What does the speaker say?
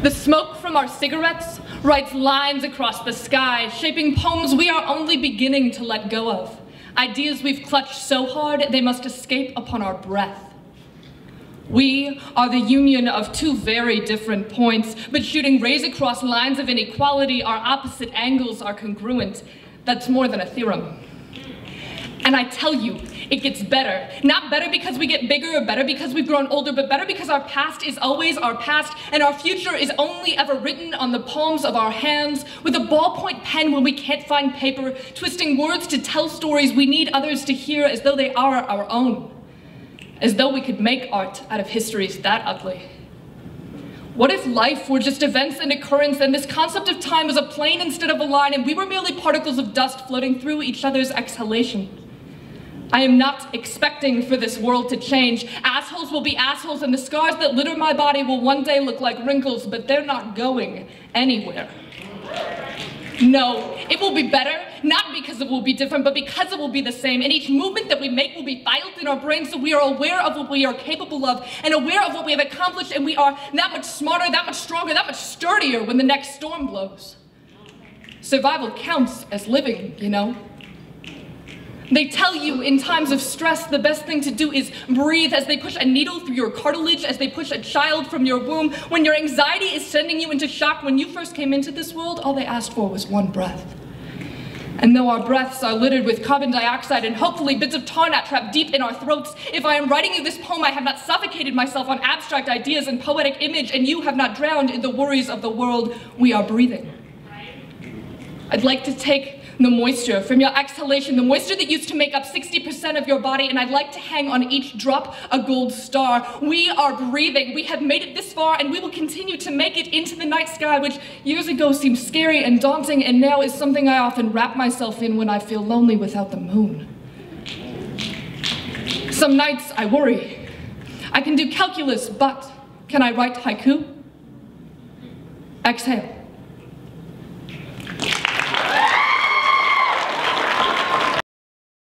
The smoke from our cigarettes writes lines across the sky, shaping poems we are only beginning to let go of. Ideas we've clutched so hard they must escape upon our breath. We are the union of two very different points, but shooting rays across lines of inequality, our opposite angles are congruent. That's more than a theorem. And I tell you, it gets better. Not better because we get bigger or better because we've grown older, but better because our past is always our past, and our future is only ever written on the palms of our hands with a ballpoint pen when we can't find paper, twisting words to tell stories we need others to hear as though they are our own. As though we could make art out of histories that ugly. What if life were just events and occurrence, and this concept of time was a plane instead of a line, and we were merely particles of dust floating through each other's exhalation? I am not expecting for this world to change. Assholes will be assholes, and the scars that litter my body will one day look like wrinkles, but they're not going anywhere. No, it will be better, not because it will be different, but because it will be the same. And each movement that we make will be filed in our brains so we are aware of what we are capable of and aware of what we have accomplished, and we are that much smarter, that much stronger, that much sturdier when the next storm blows. Survival counts as living, you know. They tell you in times of stress the best thing to do is breathe as they push a needle through your cartilage, as they push a child from your womb. When your anxiety is sending you into shock, when you first came into this world, all they asked for was one breath. And though our breaths are littered with carbon dioxide and hopefully bits of tar gnat trapped deep in our throats, if I am writing you this poem, I have not suffocated myself on abstract ideas and poetic image, and you have not drowned in the worries of the world we are breathing. I'd like to take the moisture from your exhalation, the moisture that used to make up 60% of your body, and I'd like to hang on each drop a gold star. We are breathing. We have made it this far, and we will continue to make it into the night sky, which years ago seemed scary and daunting, and now is something I often wrap myself in when I feel lonely without the moon. Some nights I worry. I can do calculus, but can I write haiku? Exhale.